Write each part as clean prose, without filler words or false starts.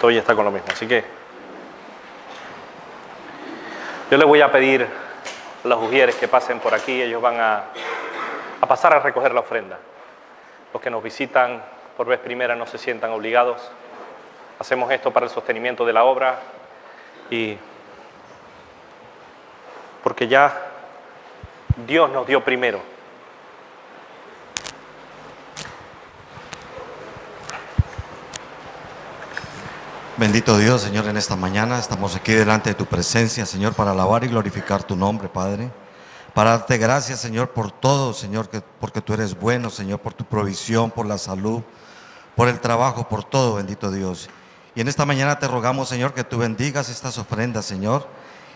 Todavía está con lo mismo. Así que yo les voy a pedir a los ujieres que pasen por aquí. Ellos van a pasar a recoger la ofrenda. Los que nos visitan por vez primera no se sientan obligados. Hacemos esto para el sostenimiento de la obra y porque ya Dios nos dio primero. Bendito Dios, Señor, en esta mañana estamos aquí delante de tu presencia, Señor, para alabar y glorificar tu nombre, Padre. Para darte gracias, Señor, por todo, Señor, porque tú eres bueno, Señor, por tu provisión, por la salud, por el trabajo, por todo, bendito Dios. Y en esta mañana te rogamos, Señor, que tú bendigas estas ofrendas, Señor,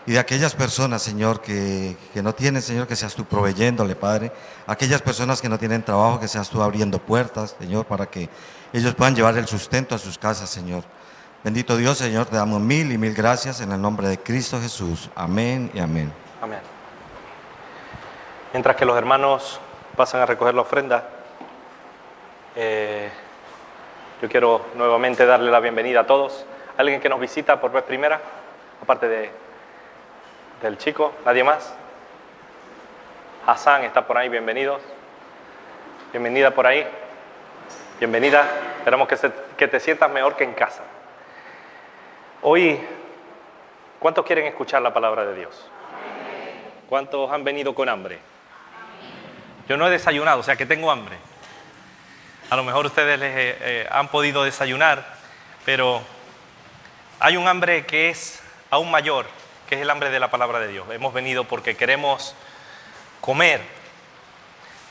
y de aquellas personas, Señor, que no tienen, Señor, que seas tú proveyéndole, Padre. Aquellas personas que no tienen trabajo, que seas tú abriendo puertas, Señor, para que ellos puedan llevar el sustento a sus casas, Señor. Bendito Dios, Señor, te damos mil y mil gracias en el nombre de Cristo Jesús. Amén y amén. Amén. Mientras que los hermanos pasan a recoger la ofrenda, yo quiero nuevamente darle la bienvenida a todos. ¿Alguien que nos visita por vez primera? Aparte del chico, ¿nadie más? Hassan está por ahí, bienvenidos. Bienvenida por ahí. Bienvenida. Esperamos que te sientas mejor que en casa. Hoy, ¿cuántos quieren escuchar la palabra de Dios? ¿Cuántos han venido con hambre? Yo no he desayunado, o sea que tengo hambre. A lo mejor ustedes han podido desayunar, pero hay un hambre que es aún mayor, que es el hambre de la palabra de Dios. Hemos venido porque queremos comer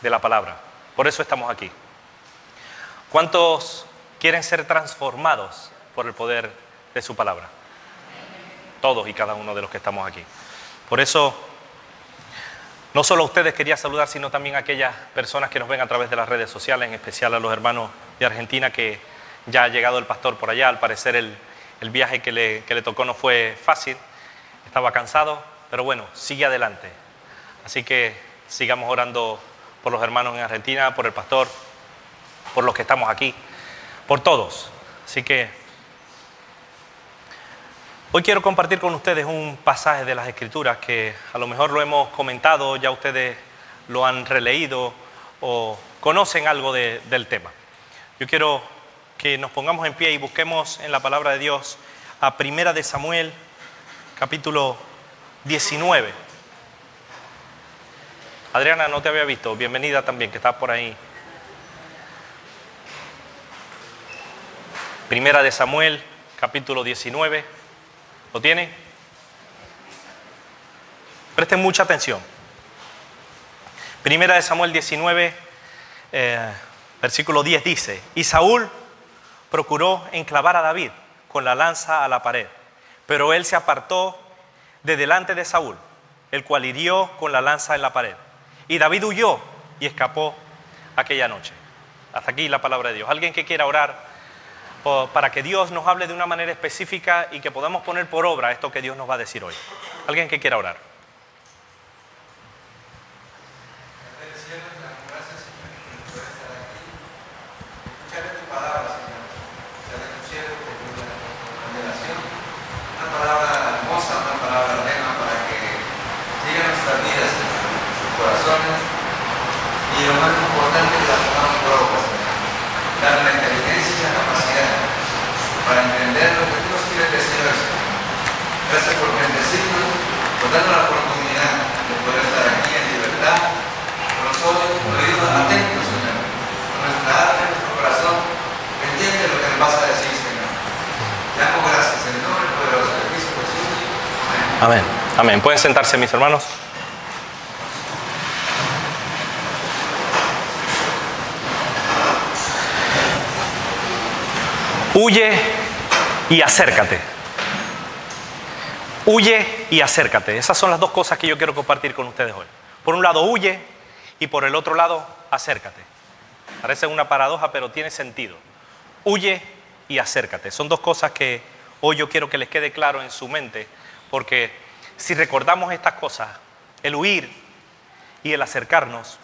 de la palabra. Por eso estamos aquí. ¿Cuántos quieren ser transformados por el poder de su palabra? Todos y cada uno de los que estamos aquí. Por eso, no solo a ustedes quería saludar, sino también a aquellas personas que nos ven a través de las redes sociales, en especial a los hermanos de Argentina, que ya ha llegado el pastor por allá. Al parecer el viaje que le tocó no fue fácil, estaba cansado, pero bueno, sigue adelante. Así que sigamos orando por los hermanos en Argentina, por el pastor, por los que estamos aquí, por todos. Así que hoy quiero compartir con ustedes un pasaje de las Escrituras que a lo mejor lo hemos comentado, ya ustedes lo han releído o conocen algo del tema. Yo quiero que nos pongamos en pie y busquemos en la palabra de Dios a Primera de Samuel, capítulo 19. Adriana, no te había visto, bienvenida también, que estás por ahí. Primera de Samuel, capítulo 19. ¿Lo tiene? Presten mucha atención. Primera de Samuel 19, versículo 10 dice: Y Saúl procuró enclavar a David con la lanza a la pared, pero él se apartó de delante de Saúl, el cual hirió con la lanza en la pared. Y David huyó y escapó aquella noche. Hasta aquí la palabra de Dios. ¿Alguien que quiera orar para que Dios nos hable de una manera específica y que podamos poner por obra esto que Dios nos va a decir hoy? ¿Alguien que quiera orar? Y lo más importante es que la pongamos por obra, darle la inteligencia y la capacidad para entender lo que tú nos quieres decir hoy. Gracias por bendecirnos, por darnos la oportunidad de poder estar aquí en libertad, con los oídos atentos, Señor, con nuestra alma y nuestro corazón, entiende lo que nos vas a decir, Señor. Te damos gracias en el nombre poderoso de Cristo Jesús. Amén. Amén. Amén. ¿Pueden sentarse, mis hermanos? Huye y acércate. Huye y acércate. Esas son las dos cosas que yo quiero compartir con ustedes hoy. Por un lado, huye, y por el otro lado, acércate. Parece una paradoja, pero tiene sentido. Huye y acércate. Son dos cosas que hoy yo quiero que les quede claro en su mente, porque si recordamos estas cosas, el huir y el acercarnos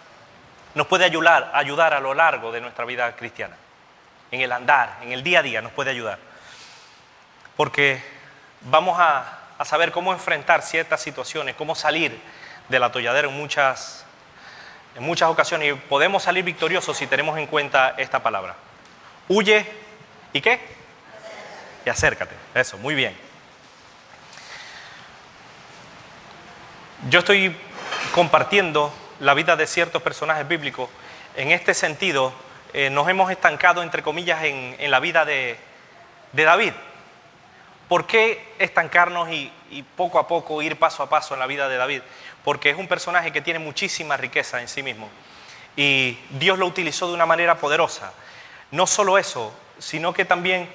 nos puede ayudar a lo largo de nuestra vida cristiana. En el andar, en el día a día nos puede ayudar. porque vamos a saber cómo enfrentar ciertas situaciones, cómo salir del atolladero en muchas ocasiones, y podemos salir victoriosos si tenemos en cuenta esta palabra. Huye, ¿y qué? Y acércate. Eso, muy bien. Yo estoy compartiendo la vida de ciertos personajes bíblicos. En este sentido, nos hemos estancado, entre comillas, en la vida de David. ¿Por qué estancarnos y poco a poco ir paso a paso en la vida de David? Porque es un personaje que tiene muchísima riqueza en sí mismo. Y Dios lo utilizó de una manera poderosa. No solo eso, sino que también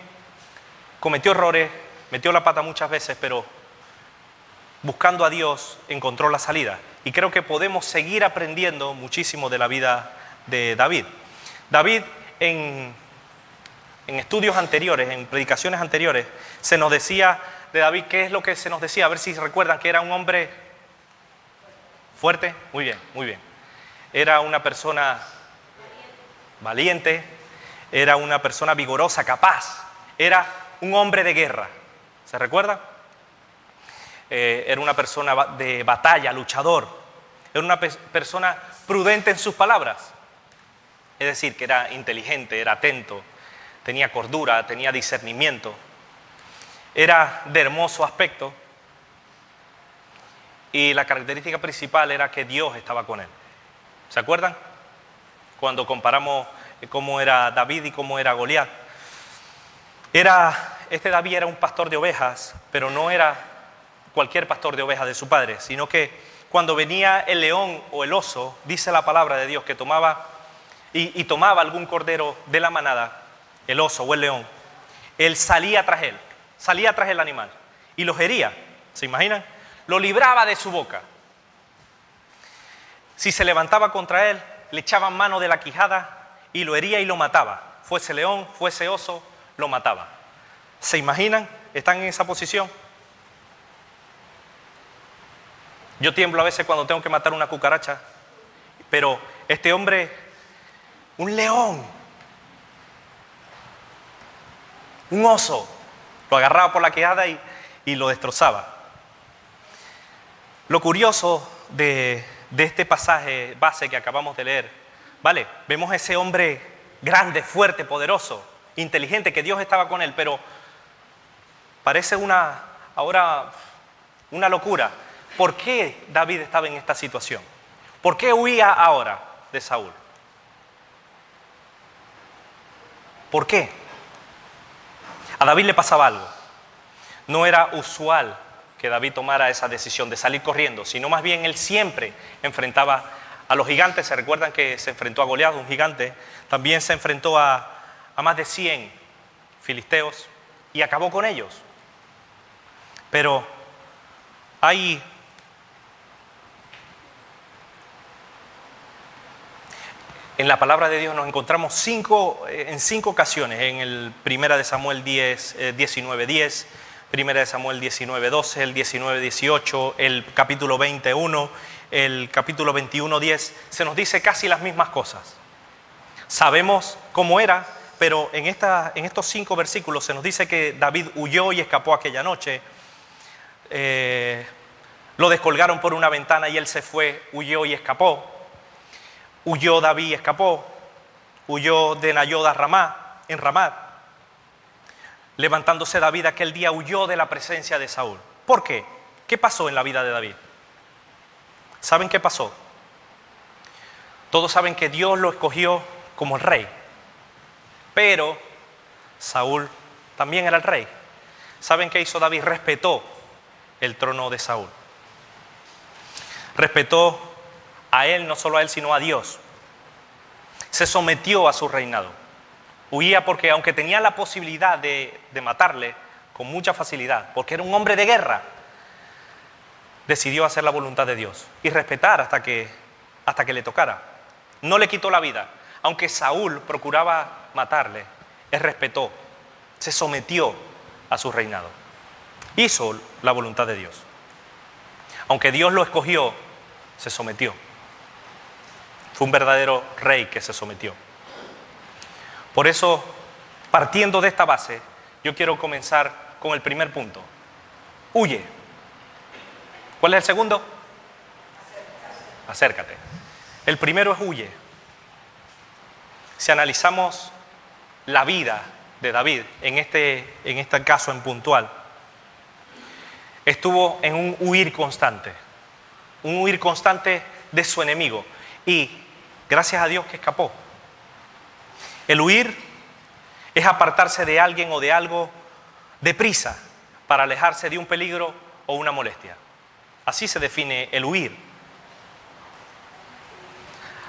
cometió errores, metió la pata muchas veces, pero buscando a Dios encontró la salida. Y creo que podemos seguir aprendiendo muchísimo de la vida de David. David, en estudios anteriores, en predicaciones anteriores, se nos decía de David, ¿qué es lo que se nos decía? A ver si recuerdan, que era un hombre fuerte. Muy bien, muy bien. Era una persona valiente, era una persona vigorosa, capaz, era un hombre de guerra. ¿Se recuerda? Era una persona de batalla, luchador. Era una persona prudente en sus palabras. Es decir, que era inteligente, era atento, tenía cordura, tenía discernimiento. Era de hermoso aspecto. Y la característica principal era que Dios estaba con él. ¿Se acuerdan? Cuando comparamos cómo era David y cómo era Goliat. Este David era un pastor de ovejas, pero no era cualquier pastor de ovejas de su padre, sino que cuando venía el león o el oso, dice la palabra de Dios que tomaba algún cordero de la manada, el oso o el león, él salía tras el animal y los hería. ¿Se imaginan? Lo libraba de su boca. Si se levantaba contra él, le echaban mano de la quijada y lo hería y lo mataba. Fuese león, fuese oso, lo mataba. ¿Se imaginan? ¿Están en esa posición? Yo tiemblo a veces cuando tengo que matar una cucaracha, pero este hombre, un león, un oso, lo agarraba por la quijada y lo destrozaba. Lo curioso de este pasaje base que acabamos de leer, ¿vale? Vemos a ese hombre grande, fuerte, poderoso, inteligente, que Dios estaba con él, pero parece ahora una locura. ¿Por qué David estaba en esta situación? ¿Por qué huía ahora de Saúl? ¿Por qué? A David le pasaba algo. No era usual que David tomara esa decisión de salir corriendo, sino más bien él siempre enfrentaba a los gigantes. Se recuerdan que se enfrentó a Goliat, un gigante. También se enfrentó a más de 100 filisteos y acabó con ellos. Pero en la palabra de Dios nos encontramos en cinco ocasiones, en el 1 de Samuel 19:10, 1 de Samuel 19:12, el 19:18, el capítulo 21, el capítulo 21:10, se nos dice casi las mismas cosas. Sabemos cómo era, pero en estos 5 versículos se nos dice que David huyó y escapó aquella noche. Lo descolgaron por una ventana y él se fue, huyó y escapó. Huyó David y escapó. Huyó de Nayod en Ramat. Levantándose David aquel día, huyó de la presencia de Saúl. ¿Por qué? ¿Qué pasó en la vida de David? ¿Saben qué pasó? Todos saben que Dios lo escogió como el rey. Pero Saúl también era el rey. ¿Saben qué hizo David? Respetó el trono de Saúl. Respetó a él, no solo a él, sino a Dios. Se sometió a su reinado. Huía porque, aunque tenía la posibilidad de matarle con mucha facilidad, porque era un hombre de guerra, decidió hacer la voluntad de Dios y respetar hasta que le tocara. No le quitó la vida. Aunque Saúl procuraba matarle, él respetó, se sometió a su reinado. Hizo la voluntad de Dios. Aunque Dios lo escogió, se sometió. Fue un verdadero rey que se sometió. Por eso, partiendo de esta base, yo quiero comenzar con el primer punto. Huye. ¿Cuál es el segundo? Acércate. El primero es huye. Si analizamos la vida de David, en este caso en puntual, estuvo en un huir constante de su enemigo, y gracias a Dios que escapó. El huir es apartarse de alguien o de algo deprisa para alejarse de un peligro o una molestia. Así se define el huir.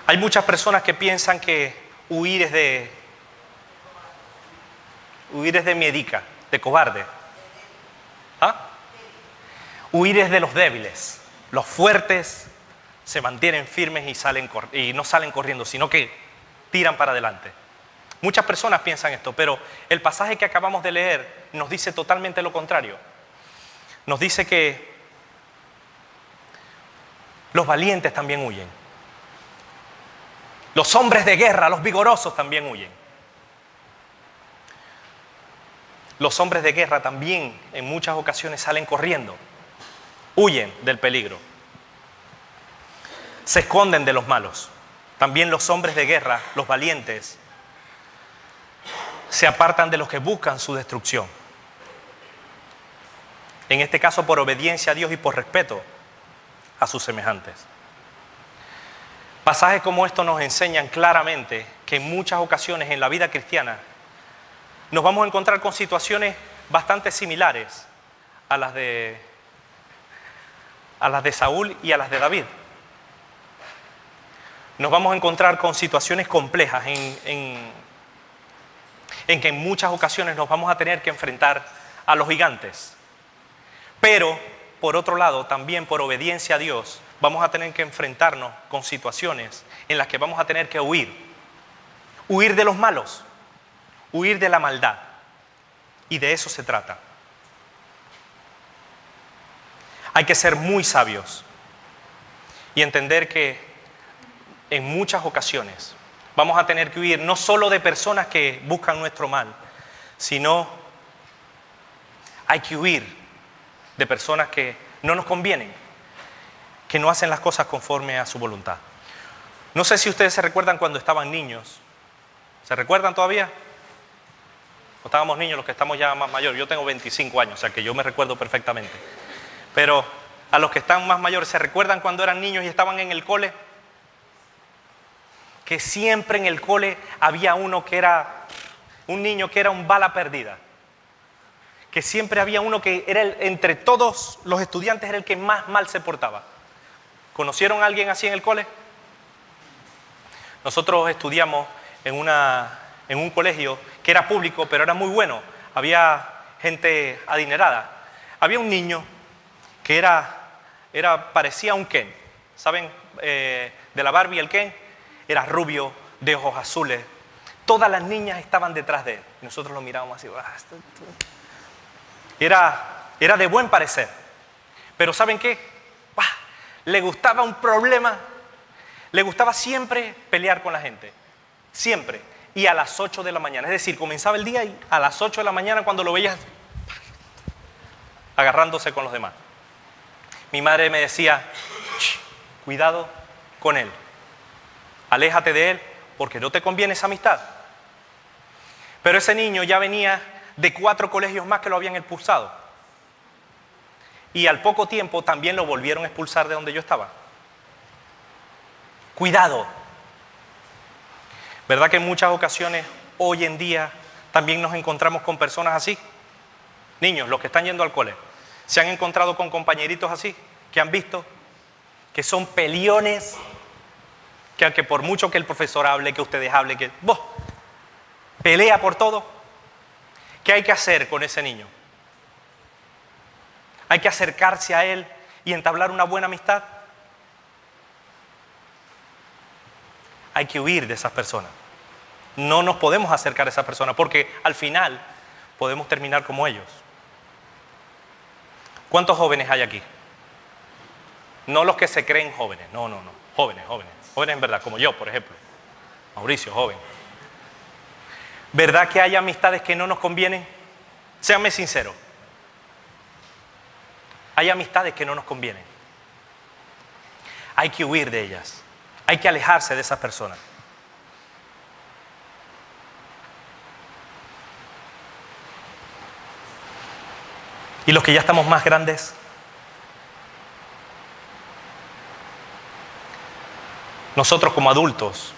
Hay muchas personas que piensan que huir es de miedica, de cobarde. ¿Ah? Huir es de los débiles. Los fuertes se mantienen firmes y no salen corriendo, sino que tiran para adelante. Muchas personas piensan esto, pero el pasaje que acabamos de leer nos dice totalmente lo contrario. Nos dice que los valientes también huyen. Los hombres de guerra, los vigorosos también huyen. Los hombres de guerra también en muchas ocasiones salen corriendo. Huyen del peligro. Se esconden de los malos. También los hombres de guerra, los valientes, se apartan de los que buscan su destrucción. En este caso por obediencia a Dios y por respeto a sus semejantes. Pasajes como estos nos enseñan claramente que en muchas ocasiones en la vida cristiana nos vamos a encontrar con situaciones bastante similares a las de Saúl y a las de David. Nos vamos a encontrar con situaciones complejas en que en muchas ocasiones nos vamos a tener que enfrentar a los gigantes. Pero, por otro lado, también por obediencia a Dios, vamos a tener que enfrentarnos con situaciones en las que vamos a tener que huir. Huir de los malos, huir de la maldad. Y de eso se trata. Hay que ser muy sabios y entender que en muchas ocasiones vamos a tener que huir no solo de personas que buscan nuestro mal, sino hay que huir de personas que no nos convienen, que no hacen las cosas conforme a su voluntad. No sé si ustedes se recuerdan cuando estaban niños. ¿Se recuerdan todavía? ¿O estábamos niños los que estamos ya más mayores? Yo tengo 25 años, o sea que yo me recuerdo perfectamente. Pero a los que están más mayores, ¿se recuerdan cuando eran niños y estaban en el cole? Que siempre en el cole había un niño que era un bala perdida. Que siempre había uno que era entre todos los estudiantes era el que más mal se portaba. ¿Conocieron a alguien así en el cole? Nosotros estudiamos en un colegio que era público, pero era muy bueno. Había gente adinerada. Había un niño que parecía un Ken. ¿Saben? De la Barbie el Ken. Era rubio, de ojos azules. Todas las niñas estaban detrás de él. Nosotros lo mirábamos así. Era de buen parecer. Pero ¿saben qué? Le gustaba un problema. Le gustaba siempre pelear con la gente. Siempre. Y a las 8 de la mañana. Es decir, comenzaba el día y a las 8 de la mañana cuando lo veías agarrándose con los demás. Mi madre me decía, cuidado con él. Aléjate de él porque no te conviene esa amistad. Pero ese niño ya venía de 4 colegios más que lo habían expulsado. Y al poco tiempo también lo volvieron a expulsar de donde yo estaba. Cuidado. ¿Verdad que en muchas ocasiones hoy en día también nos encontramos con personas así? Niños, los que están yendo al cole, ¿se han encontrado con compañeritos así? Que han visto que son peliones, que aunque por mucho que el profesor hable, que ustedes hablen, que pelea por todo. ¿Qué hay que hacer con ese niño? Hay que acercarse a él y entablar una buena amistad. Hay que huir de esas personas. No nos podemos acercar a esas personas porque al final podemos terminar como ellos. ¿Cuántos jóvenes hay aquí? No los que se creen jóvenes, no. Jóvenes. Jóvenes en verdad, como yo, por ejemplo. Mauricio, joven. ¿Verdad que hay amistades que no nos convienen? Séanme sinceros. Hay amistades que no nos convienen. Hay que huir de ellas. Hay que alejarse de esas personas. Y los que ya estamos más grandes, nosotros como adultos,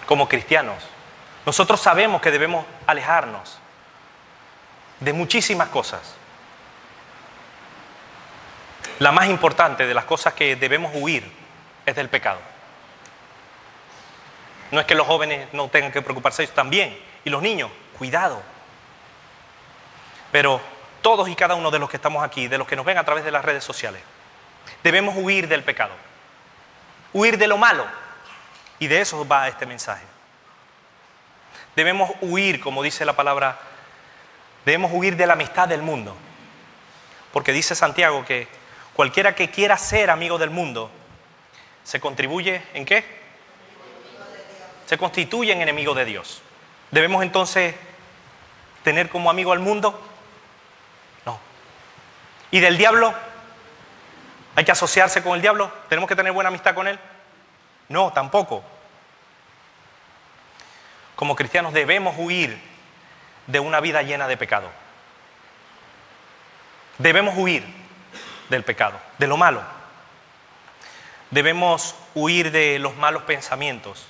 como cristianos, nosotros sabemos que debemos alejarnos de muchísimas cosas. La más importante de las cosas que debemos huir es del pecado. No es que los jóvenes no tengan que preocuparse de eso también, y los niños, cuidado. Pero todos y cada uno de los que estamos aquí, de los que nos ven a través de las redes sociales, debemos huir del pecado, huir de lo malo, y de eso va este mensaje. Debemos huir, como dice la palabra, debemos huir de la amistad del mundo, porque dice Santiago que cualquiera que quiera ser amigo del mundo, ¿se contribuye en qué? Se constituye en enemigo de Dios. ¿Debemos entonces tener como amigo al mundo? No. ¿Y del diablo? ¿Hay que asociarse con el diablo? ¿Tenemos que tener buena amistad con él? No, tampoco. Como cristianos debemos huir de una vida llena de pecado. Debemos huir del pecado, de lo malo. Debemos huir de los malos pensamientos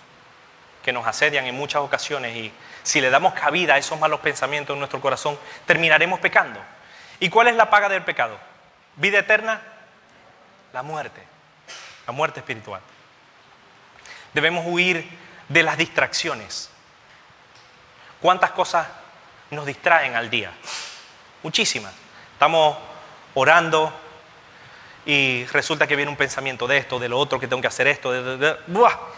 que nos asedian en muchas ocasiones, y si le damos cabida a esos malos pensamientos en nuestro corazón, terminaremos pecando. ¿Y cuál es la paga del pecado? ¿Vida eterna? La muerte espiritual. Debemos huir de las distracciones. ¿Cuántas cosas nos distraen al día? Muchísimas. Estamos orando y resulta que viene un pensamiento de esto, de lo otro, que tengo que hacer esto,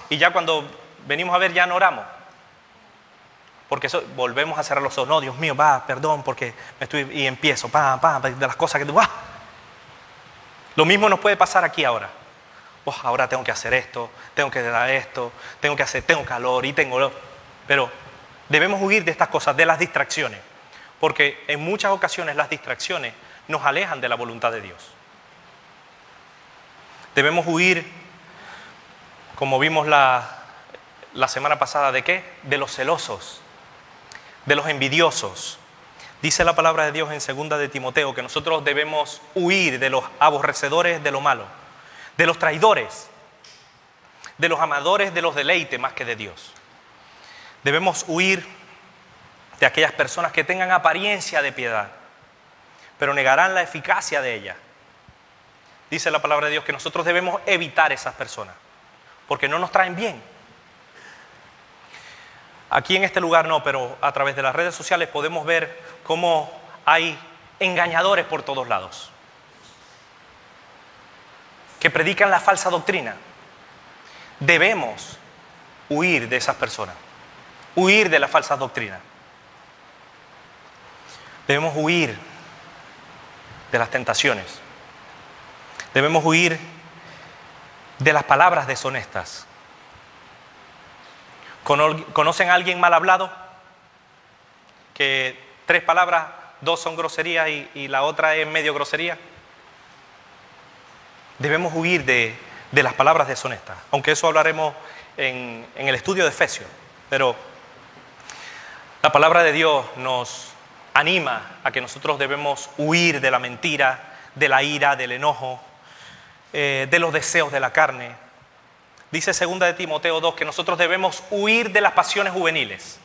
y ya cuando venimos a ver ya no oramos. Porque eso, volvemos a cerrar los ojos. No, Dios mío, perdón, porque y empiezo, de las cosas que... Lo mismo nos puede pasar aquí ahora. Ahora tengo que hacer esto, tengo que dar esto, tengo calor y tengo... Pero debemos huir de estas cosas, de las distracciones, porque en muchas ocasiones las distracciones nos alejan de la voluntad de Dios. Debemos huir, como vimos la semana pasada, ¿de qué? De los celosos, de los envidiosos. Dice la palabra de Dios en 2 de Timoteo que nosotros debemos huir de los aborrecedores de lo malo, de los traidores, de los amadores de los deleites más que de Dios. Debemos huir de aquellas personas que tengan apariencia de piedad, pero negarán la eficacia de ella. Dice la palabra de Dios que nosotros debemos evitar esas personas, porque no nos traen bien. Aquí en este lugar no, pero a través de las redes sociales podemos ver cómo hay engañadores por todos lados, que predican la falsa doctrina. Debemos huir de esas personas, huir de la falsa doctrina. Debemos huir de las tentaciones. Debemos huir de las palabras deshonestas. ¿Conocen a alguien mal hablado? Que 3 palabras, 2 son groserías y la otra es medio grosería. Debemos huir de las palabras deshonestas, aunque eso hablaremos en el estudio de Efesios. Pero la palabra de Dios nos anima a que nosotros debemos huir de la mentira, de la ira, del enojo, de los deseos de la carne. Dice 2 de Timoteo 2 que nosotros debemos huir de las pasiones juveniles.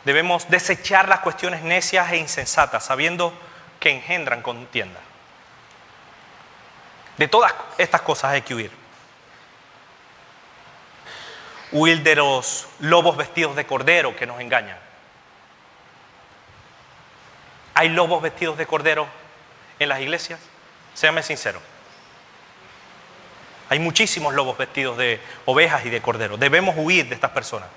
Debemos desechar las cuestiones necias e insensatas, sabiendo que engendran contienda. De todas estas cosas hay que huir. Huir de los lobos vestidos de cordero que nos engañan. ¿Hay lobos vestidos de cordero en las iglesias? Séame sincero. Hay muchísimos lobos vestidos de ovejas y de cordero. Debemos huir de estas personas.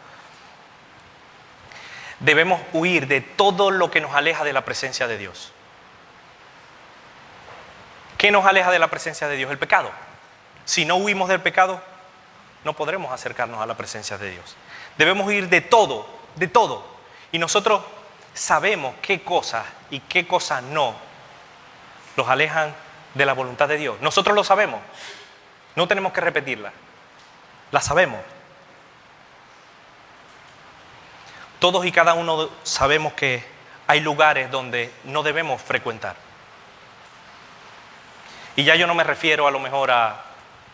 Debemos huir de todo lo que nos aleja de la presencia de Dios. ¿Qué nos aleja de la presencia de Dios? El pecado. Si no huimos del pecado, no podremos acercarnos a la presencia de Dios. Debemos huir de todo, de todo. Y nosotros sabemos qué cosas y qué cosas no los alejan de la voluntad de Dios. Nosotros lo sabemos, no tenemos que repetirla, la sabemos. Todos y cada uno sabemos que hay lugares donde no debemos frecuentar. Y ya yo no me refiero a lo mejor a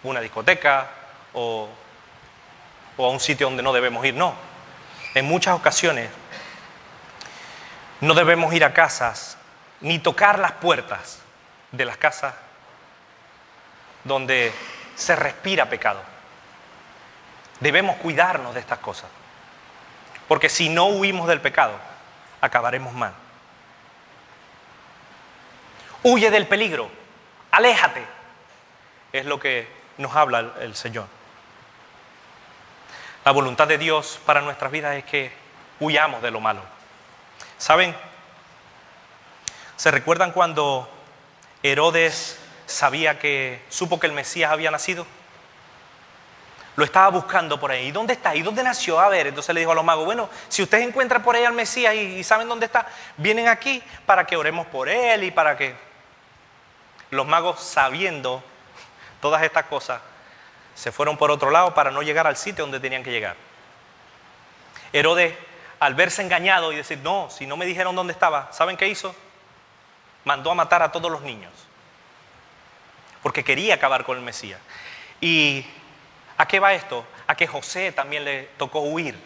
una discoteca o a un sitio donde no debemos ir, no. En muchas ocasiones no debemos ir a casas ni tocar las puertas de las casas donde se respira pecado. Debemos cuidarnos de estas cosas, porque si no huimos del pecado, acabaremos mal. Huye del peligro, aléjate, es lo que nos habla el Señor. La voluntad de Dios para nuestras vidas es que huyamos de lo malo. ¿Saben? ¿Se recuerdan cuando Herodes supo que el Mesías había nacido? Lo estaba buscando por ahí. ¿Y dónde está? ¿Y dónde nació? A ver, entonces le dijo a los magos, bueno, si ustedes encuentran por ahí al Mesías y saben dónde está, vienen aquí para que oremos por él y para que... Los magos, sabiendo todas estas cosas, se fueron por otro lado para no llegar al sitio donde tenían que llegar. Herodes, al verse engañado y decir, no, si no me dijeron dónde estaba, ¿saben qué hizo? Mandó a matar a todos los niños, porque quería acabar con el Mesías. ¿Y a qué va esto? A que José también le tocó huir.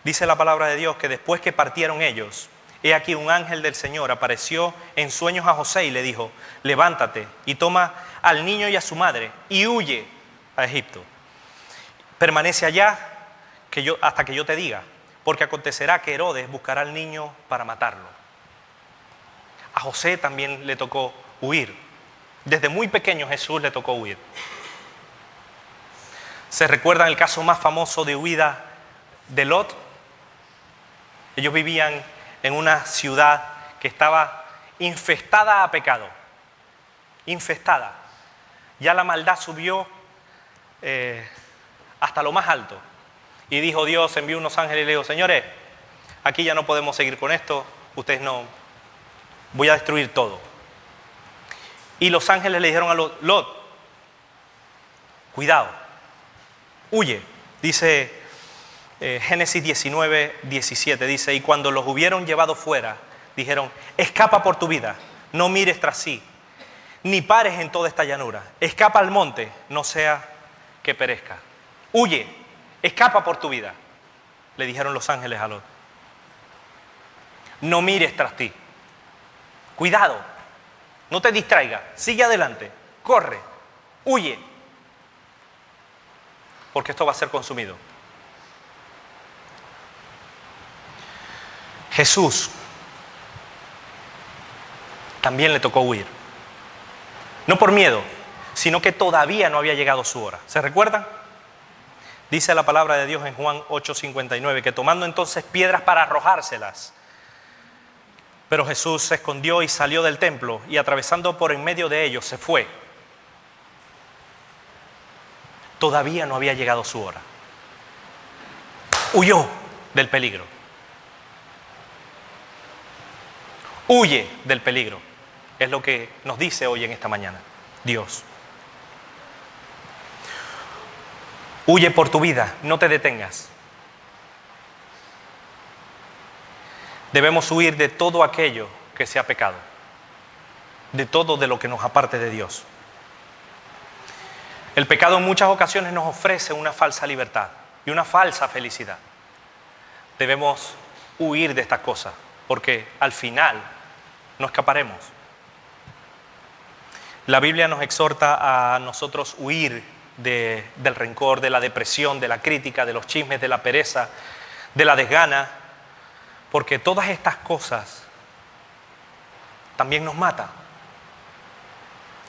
Dice la palabra de Dios que después que partieron ellos, he aquí un ángel del Señor apareció en sueños a José y le dijo, levántate y toma al niño y a su madre y huye a Egipto. Permanece allá hasta que yo te diga, porque acontecerá que Herodes buscará al niño para matarlo. A José también le tocó huir. Desde muy pequeño Jesús le tocó huir. ¿Se recuerdan el caso más famoso de huida de Lot? Ellos vivían en una ciudad que estaba infestada a pecado. Infestada. Ya la maldad subió hasta lo más alto. Y dijo Dios, envió unos ángeles y le dijo, señores, aquí ya no podemos seguir con esto, ustedes no, voy a destruir todo. Y los ángeles le dijeron a Lot, cuidado, huye. Dice Génesis 19, 17, dice, y cuando los hubieron llevado fuera, dijeron, escapa por tu vida, no mires tras sí, ni pares en toda esta llanura, escapa al monte, no sea que perezca. Huye, escapa por tu vida, le dijeron los ángeles a Lot. No mires tras ti, cuidado, no te distraigas, sigue adelante, corre, huye, porque esto va a ser consumido. Jesús también le tocó huir. No por miedo, sino que todavía no había llegado su hora. ¿Se recuerdan? Dice la palabra de Dios en Juan 8:59, que tomando entonces piedras para arrojárselas. Pero Jesús se escondió y salió del templo y atravesando por en medio de ellos se fue. Todavía no había llegado su hora. Huyó del peligro. Huye del peligro. Es lo que nos dice hoy en esta mañana Dios. Huye por tu vida, no te detengas. Debemos huir de todo aquello que sea pecado, de todo de lo que nos aparte de Dios. El pecado en muchas ocasiones nos ofrece una falsa libertad y una falsa felicidad. Debemos huir de estas cosas, porque al final no escaparemos. La Biblia nos exhorta a nosotros huir del rencor, de la depresión, de la crítica, de los chismes, de la pereza, de la desgana, porque todas estas cosas también nos matan.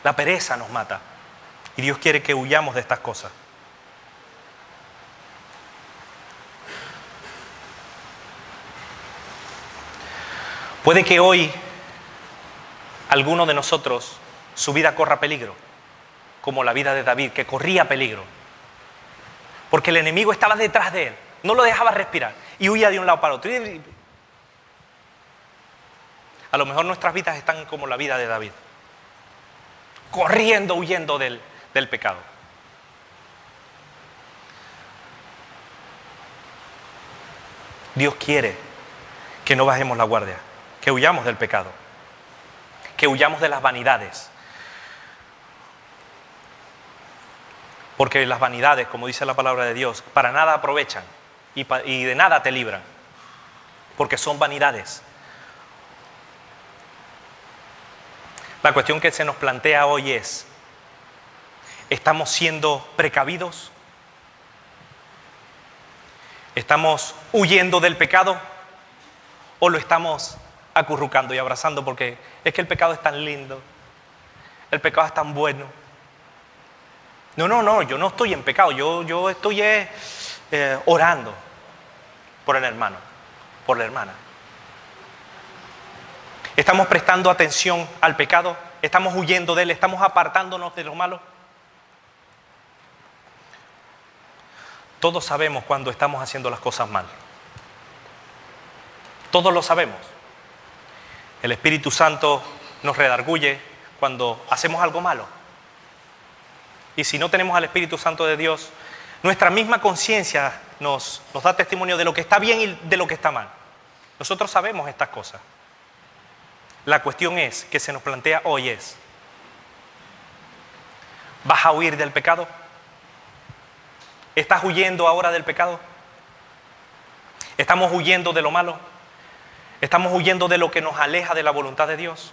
La pereza nos mata y Dios quiere que huyamos de estas cosas. Puede que hoy alguno de nosotros su vida corra peligro, como la vida de David, que corría peligro, porque el enemigo estaba detrás de él, no lo dejaba respirar y huía de un lado para otro. A lo mejor nuestras vidas están como la vida de David. corriendo, huyendo del pecado. Dios quiere que no bajemos la guardia, que huyamos del pecado, que huyamos de las vanidades. Porque las vanidades, como dice la palabra de Dios, para nada aprovechan y de nada te libran, porque son vanidades. La cuestión que se nos plantea hoy es, ¿estamos siendo precavidos? ¿Estamos huyendo del pecado? ¿O lo estamos acurrucando y abrazando? Porque es que el pecado es tan lindo, el pecado es tan bueno. No, yo no estoy en pecado, yo estoy orando por el hermano, por la hermana. ¿Estamos prestando atención al pecado? ¿Estamos huyendo de él? ¿Estamos apartándonos de lo malo? Todos sabemos cuando estamos haciendo las cosas mal. Todos lo sabemos. El Espíritu Santo nos redarguye cuando hacemos algo malo. Y si no tenemos al Espíritu Santo de Dios, nuestra misma conciencia nos da testimonio de lo que está bien y de lo que está mal. Nosotros sabemos estas cosas. La cuestión es que se nos plantea hoy es, ¿vas a huir del pecado? ¿Estás huyendo ahora del pecado? ¿Estamos huyendo de lo malo? ¿Estamos huyendo de lo que nos aleja de la voluntad de Dios?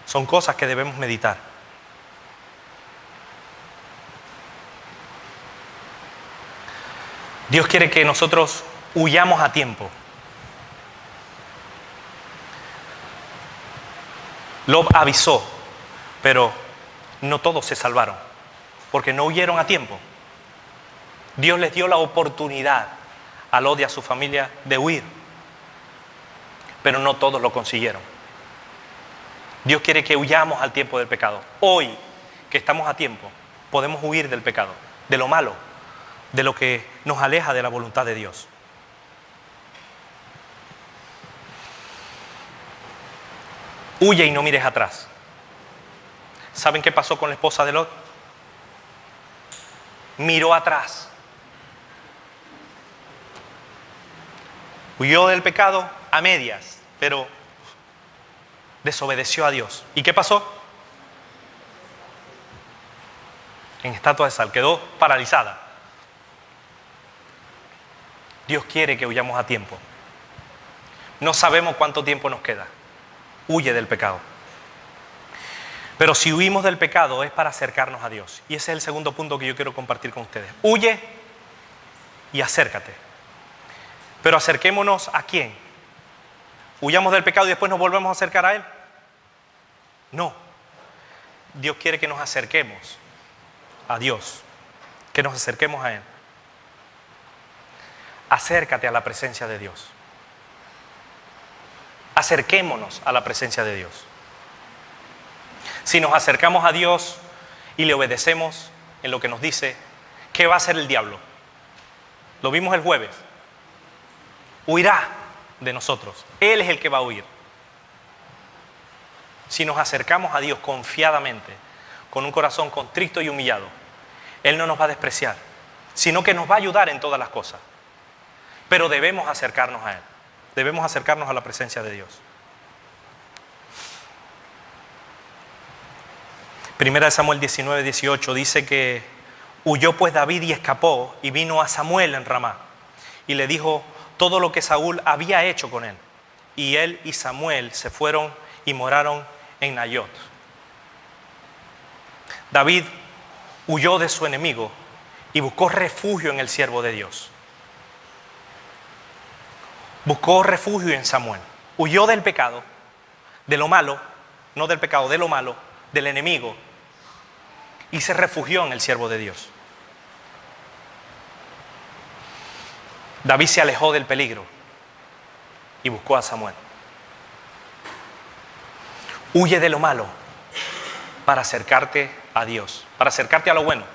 Son cosas que debemos meditar. Dios quiere que nosotros huyamos a tiempo. Lot avisó, pero no todos se salvaron, porque no huyeron a tiempo. Dios les dio la oportunidad a Lot y a su familia de huir, pero no todos lo consiguieron. Dios quiere que huyamos al tiempo del pecado. Hoy, que estamos a tiempo, podemos huir del pecado, de lo malo, de lo que nos aleja de la voluntad de Dios. Huye y no mires atrás. ¿Saben qué pasó con la esposa de Lot? Miró atrás. Huyó del pecado a medias, pero desobedeció a Dios. ¿Y qué pasó? En estatua de sal, quedó paralizada. Dios quiere que huyamos a tiempo. No sabemos cuánto tiempo nos queda. Huye del pecado. Pero si huimos del pecado es para acercarnos a Dios. Y ese es el segundo punto que yo quiero compartir con ustedes. Huye y acércate. Pero acerquémonos ¿a quién? ¿Huyamos del pecado y después nos volvemos a acercar a Él? No. Dios quiere que nos acerquemos a Dios, que nos acerquemos a Él. Acércate a la presencia de Dios. Acerquémonos a la presencia de Dios. Si nos acercamos a Dios y le obedecemos en lo que nos dice, ¿qué va a hacer el diablo? Lo vimos el jueves. Huirá de nosotros. Él es el que va a huir. Si nos acercamos a Dios confiadamente, con un corazón contrito y humillado, Él no nos va a despreciar, sino que nos va a ayudar en todas las cosas. Pero debemos acercarnos a Él. Debemos acercarnos a la presencia de Dios. Primera de Samuel 19:18 dice que huyó pues David y escapó y vino a Samuel en Ramá y le dijo todo lo que Saúl había hecho con él. Y él y Samuel se fueron y moraron en Nayot. David huyó de su enemigo y buscó refugio en el siervo de Dios. Buscó refugio en Samuel. Huyó del pecado, de lo malo, no del pecado, de lo malo, del enemigo, y se refugió en el siervo de Dios. David se alejó del peligro y buscó a Samuel. Huye de lo malo para acercarte a Dios, para acercarte a lo bueno.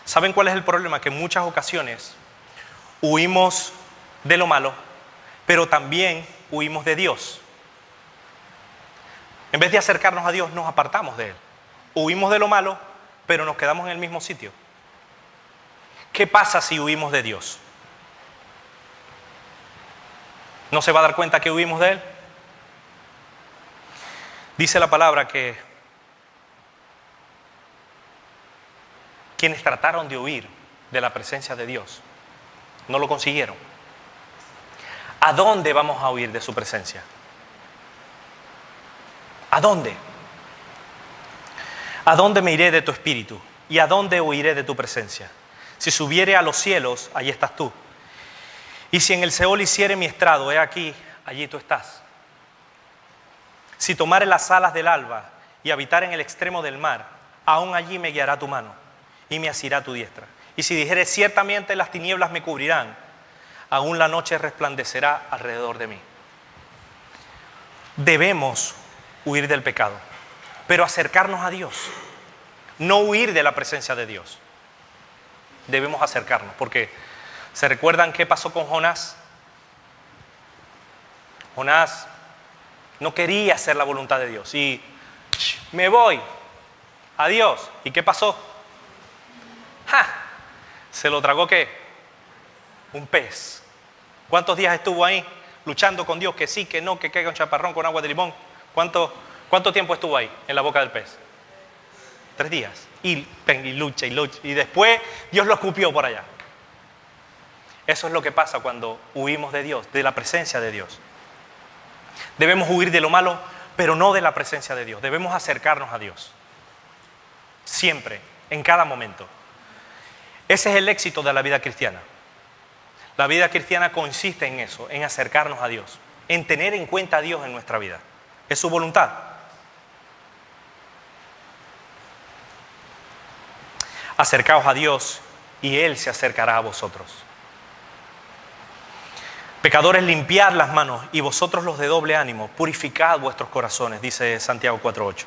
¿Saben cuál es el problema? Que en muchas ocasiones huimos de lo malo, pero también huimos de Dios. En vez de acercarnos a Dios, nos apartamos de Él. Huimos de lo malo, pero nos quedamos en el mismo sitio. ¿Qué pasa si huimos de Dios? ¿No se va a dar cuenta que huimos de Él? Dice la palabra que quienes trataron de huir de la presencia de Dios no lo consiguieron. ¿A dónde vamos a huir de su presencia? ¿A dónde? ¿A dónde me iré de tu espíritu? ¿Y a dónde huiré de tu presencia? Si subiere a los cielos, allí estás tú. Y si en el Seol hiciere mi estrado, he aquí, allí tú estás. Si tomare las alas del alba y habitar en el extremo del mar, aún allí me guiará tu mano y me asirá tu diestra. Y si dijere ciertamente las tinieblas me cubrirán, aún la noche resplandecerá alrededor de mí. Debemos huir del pecado, pero acercarnos a Dios. No huir de la presencia de Dios. Debemos acercarnos, porque ¿se recuerdan qué pasó con Jonás? Jonás no quería hacer la voluntad de Dios y me voy, adiós. ¿Y qué pasó? ¡Ja! ¿Se lo tragó qué? Un pez. ¿Cuántos días estuvo ahí luchando con Dios? Que sí, que no, que caiga un chaparrón con agua de limón. ¿Cuánto tiempo estuvo ahí en la boca del pez? 3 días. Y lucha y lucha. Y después Dios lo escupió por allá. Eso es lo que pasa cuando huimos de Dios, de la presencia de Dios. Debemos huir de lo malo, pero no de la presencia de Dios. Debemos acercarnos a Dios. Siempre, en cada momento. Ese es el éxito de la vida cristiana. La vida cristiana consiste en eso, en acercarnos a Dios, en tener en cuenta a Dios en nuestra vida. Es su voluntad. Acercaos a Dios y Él se acercará a vosotros. Pecadores, limpiad las manos y vosotros los de doble ánimo, purificad vuestros corazones, dice Santiago 4:8.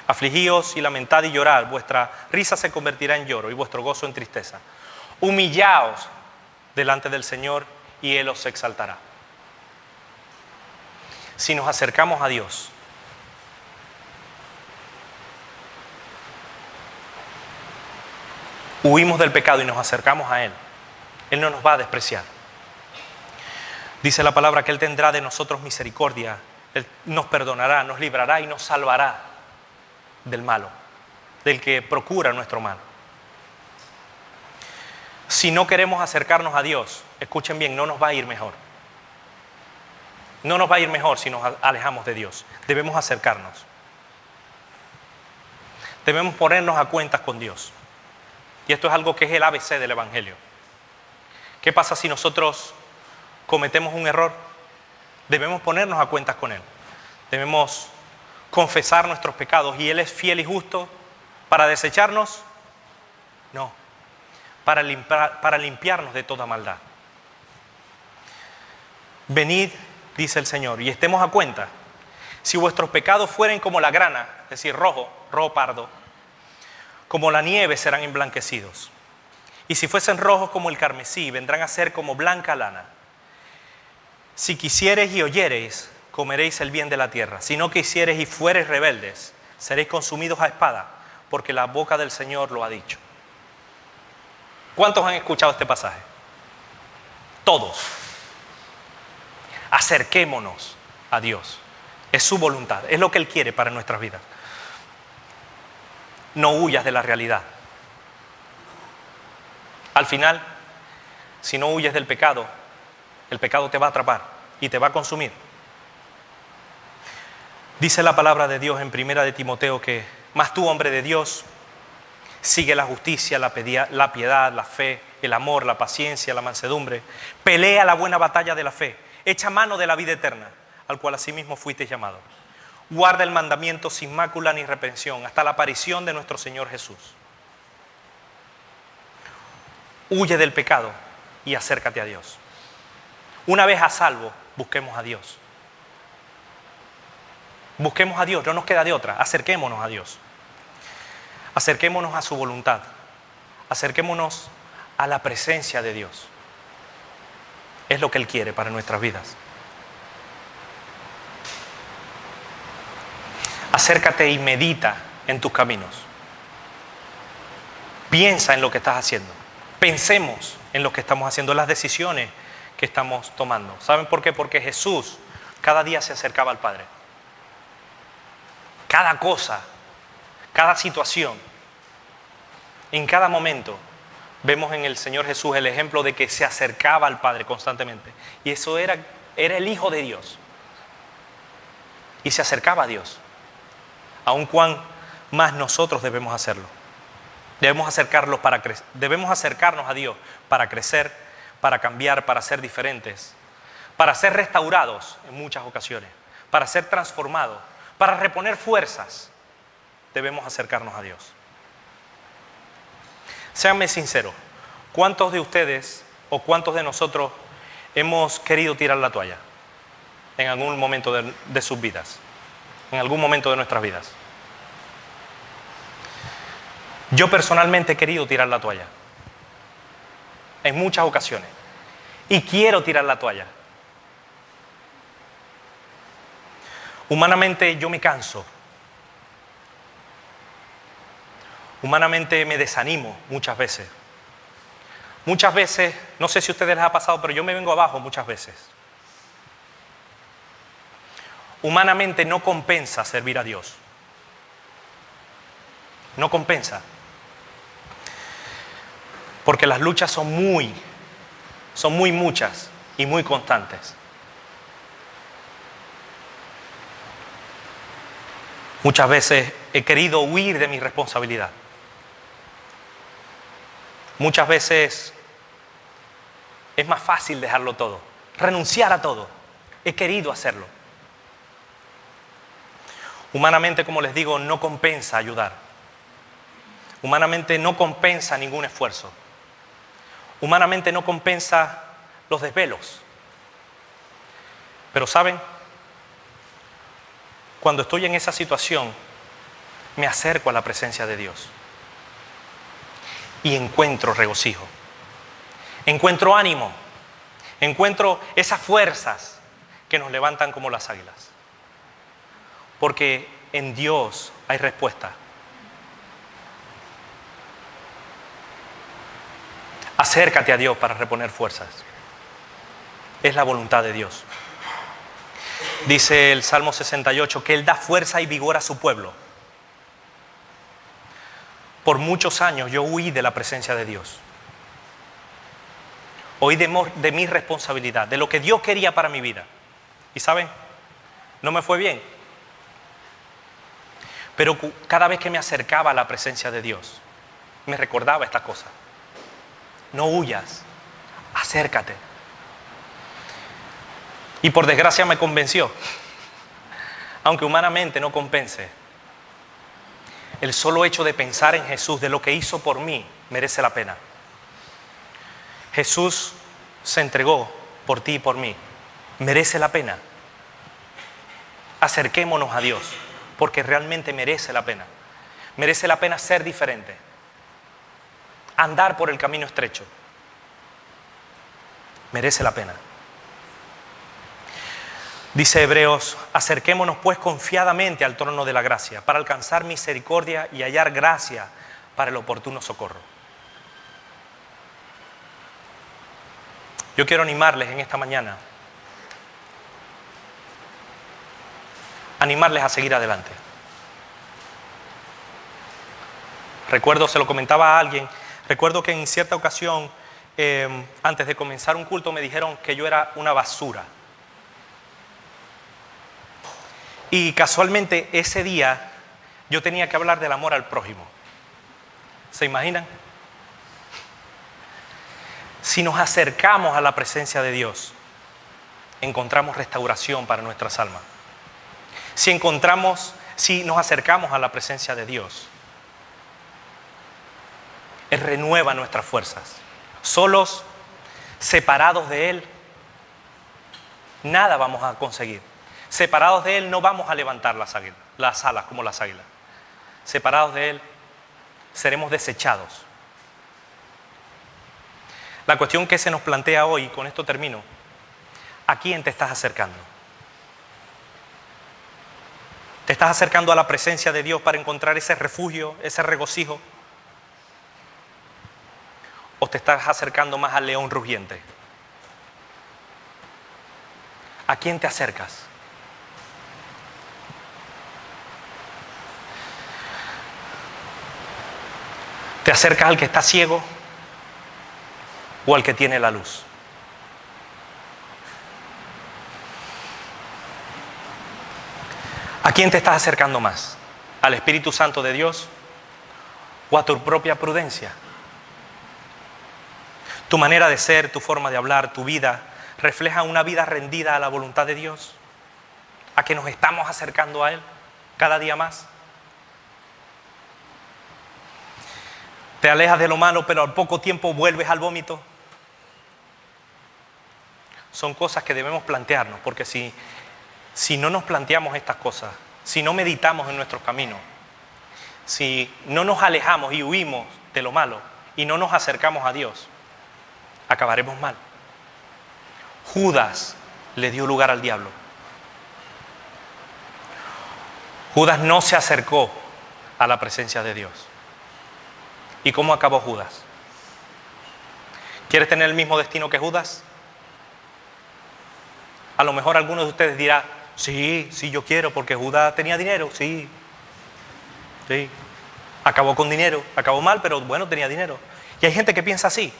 Afligíos y lamentad y llorad, vuestra risa se convertirá en lloro y vuestro gozo en tristeza. Humillaos delante del Señor y Él os exaltará. Si nos acercamos a Dios, huimos del pecado y nos acercamos a Él, Él no nos va a despreciar. Dice la palabra que Él tendrá de nosotros misericordia, Él nos perdonará, nos librará y nos salvará del malo, del que procura nuestro mal. Si no queremos acercarnos a Dios, escuchen bien, no nos va a ir mejor. No nos va a ir mejor si nos alejamos de Dios. Debemos acercarnos. Debemos ponernos a cuentas con Dios. Y esto es algo que es el ABC del Evangelio. ¿Qué pasa si nosotros cometemos un error? Debemos ponernos a cuentas con Él. Debemos confesar nuestros pecados y Él es fiel y justo para desecharnos. No, para limpiarnos de toda maldad. Venid, dice el Señor, y estemos a cuenta. Si vuestros pecados fueren como la grana, es decir, rojo pardo, como la nieve serán emblanquecidos. Y si fuesen rojos como el carmesí, vendrán a ser como blanca lana. Si quisiereis y oyereis, comeréis el bien de la tierra. Si no quisiereis y fuereis rebeldes, seréis consumidos a espada, porque la boca del Señor lo ha dicho. ¿Cuántos han escuchado este pasaje? Todos. Acerquémonos a Dios. Es su voluntad, es lo que Él quiere para nuestras vidas. No huyas de la realidad. Al final, si no huyes del pecado, el pecado te va a atrapar y te va a consumir. Dice la palabra de Dios en 1 de Timoteo que, mas tú, hombre de Dios, sigue la justicia, la piedad, la fe, el amor, la paciencia, la mansedumbre. Pelea la buena batalla de la fe. Echa mano de la vida eterna, al cual asimismo fuiste llamado. Guarda el mandamiento sin mácula ni reprensión, hasta la aparición de nuestro Señor Jesús. Huye del pecado y acércate a Dios. Una vez a salvo, busquemos a Dios. Busquemos a Dios, no nos queda de otra. Acerquémonos a Dios. Acerquémonos a su voluntad. Acerquémonos a la presencia de Dios. Es lo que Él quiere para nuestras vidas. Acércate y medita en tus caminos. Piensa en lo que estás haciendo. Pensemos en lo que estamos haciendo, en las decisiones que estamos tomando. ¿Saben por qué? Porque Jesús cada día se acercaba al Padre. Cada cosa, cada situación, en cada momento, vemos en el Señor Jesús el ejemplo de que se acercaba al Padre constantemente. Y eso era el Hijo de Dios. Y se acercaba a Dios. Aun cuán más nosotros debemos hacerlo. Debemos acercarnos a Dios para crecer, para cambiar, para ser diferentes, para ser restaurados en muchas ocasiones, para ser transformados, para reponer fuerzas. Debemos acercarnos a Dios. Séanme sinceros, ¿cuántos de ustedes o cuántos de nosotros hemos querido tirar la toalla en algún momento de sus vidas? En algún momento de nuestras vidas. Yo personalmente he querido tirar la toalla en muchas ocasiones y quiero tirar la toalla. Humanamente yo me canso. Humanamente me desanimo muchas veces. Muchas veces, no sé si a ustedes les ha pasado, pero yo me vengo abajo muchas veces. Humanamente no compensa servir a Dios. No compensa. Porque las luchas son muy muchas y muy constantes. Muchas veces he querido huir de mi responsabilidad. Muchas veces es más fácil dejarlo todo, renunciar a todo. He querido hacerlo. Humanamente, como les digo, no compensa ayudar. Humanamente no compensa ningún esfuerzo. Humanamente no compensa los desvelos. Pero ¿saben? Cuando estoy en esa situación, me acerco a la presencia de Dios. Y encuentro regocijo. Encuentro ánimo. Encuentro esas fuerzas que nos levantan como las águilas. Porque en Dios hay respuesta. Acércate a Dios para reponer fuerzas. Es la voluntad de Dios. Dice el Salmo 68 que Él da fuerza y vigor a su pueblo. Por muchos años yo huí de la presencia de Dios. Huí de mi responsabilidad, de lo que Dios quería para mi vida. Y ¿saben? No me fue bien. Pero cada vez que me acercaba a la presencia de Dios, me recordaba esta cosa. No huyas, acércate. Y por desgracia me convenció. Aunque humanamente no compense, el solo hecho de pensar en Jesús, de lo que hizo por mí, merece la pena. Jesús se entregó por ti y por mí. Merece la pena. Acerquémonos a Dios, porque realmente merece la pena. Merece la pena ser diferente. Andar por el camino estrecho. Merece la pena. Dice Hebreos, acerquémonos pues confiadamente al trono de la gracia para alcanzar misericordia y hallar gracia para el oportuno socorro. Yo quiero animarles en esta mañana, animarles a seguir adelante. Recuerdo, se lo comentaba a alguien, recuerdo que en cierta ocasión, antes de comenzar un culto, me dijeron que yo era una basura. Y casualmente ese día yo tenía que hablar del amor al prójimo. ¿Se imaginan? Si nos acercamos a la presencia de Dios, encontramos restauración para nuestras almas. Si nos acercamos a la presencia de Dios, Él renueva nuestras fuerzas. Solos, separados de Él, nada vamos a conseguir. Separados de Él no vamos a levantar las alas como las águilas. Separados de Él seremos desechados. La cuestión que se nos plantea hoy, y con esto termino, ¿a quién te estás acercando? ¿Te estás acercando a la presencia de Dios para encontrar ese refugio, ese regocijo? ¿O te estás acercando más al león rugiente? ¿A quién te acercas? ¿Te acercas al que está ciego o al que tiene la luz? ¿A quién te estás acercando más? ¿Al Espíritu Santo de Dios o a tu propia prudencia? Tu manera de ser, tu forma de hablar, tu vida, refleja una vida rendida a la voluntad de Dios, a que nos estamos acercando a Él cada día más. Te alejas de lo malo, pero al poco tiempo vuelves al vómito. Son cosas que debemos plantearnos, porque si no nos planteamos estas cosas, si no meditamos en nuestros caminos, si no nos alejamos y huimos de lo malo y no nos acercamos a Dios, acabaremos mal. Judas le dio lugar al diablo. Judas no se acercó a la presencia de Dios. ¿Y cómo acabó Judas? ¿Quieres tener el mismo destino que Judas? A lo mejor algunos de ustedes dirán, sí, yo quiero, porque Judas tenía dinero, sí. Acabó con dinero, acabó mal, pero bueno, tenía dinero. Y hay gente que piensa así,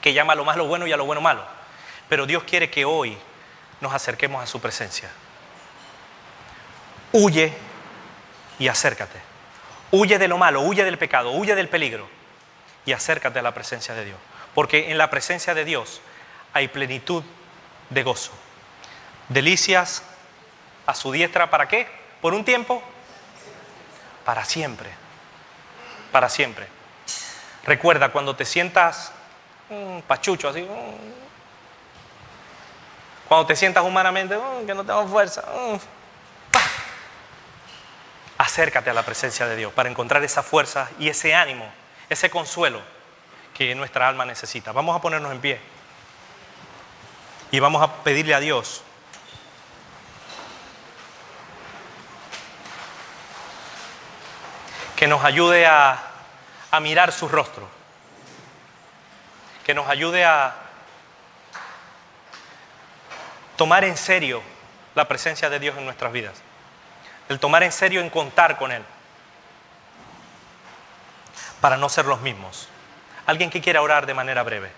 que llama a lo malo bueno y a lo bueno malo. Pero Dios quiere que hoy nos acerquemos a su presencia. Huye y acércate. Huye de lo malo, huye del pecado, huye del peligro y acércate a la presencia de Dios. Porque en la presencia de Dios hay plenitud de gozo. Delicias a su diestra, ¿para qué? ¿Por un tiempo? Para siempre. Para siempre. Recuerda, cuando te sientas pachucho así, cuando te sientas humanamente, que no tengo fuerza, acércate a la presencia de Dios para encontrar esa fuerza y ese ánimo, ese consuelo que nuestra alma necesita. Vamos a ponernos en pie y vamos a pedirle a Dios que nos ayude a mirar su rostro, que nos ayude a tomar en serio la presencia de Dios en nuestras vidas. El tomar en serio en contar con Él para no ser los mismos. Alguien que quiera orar de manera breve.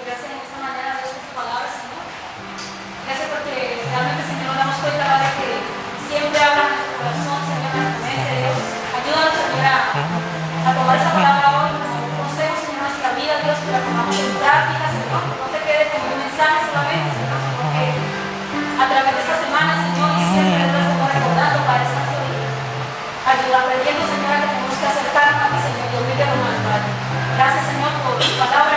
Gracias en esta mañana de tus palabras, Señor. Gracias porque realmente, Señor, nos damos cuenta de que siempre habla en nuestro corazón, Señor, en nuestra mente, Dios. Ayúdanos, Señor, a tomar esa palabra hoy como consejo, Señor, en nuestra vida, Dios, que la pongamos en práctica, Señor, que no se quede como un mensaje solamente, Señor, sino que a través de esta semana, Señor, y siempre nos estamos recordando para esa ayuda, aprendiendo, Señor, a que tenemos que acercarnos a ti, Señor, y oír de lo malo, Padre. Gracias, Señor, por tu palabra.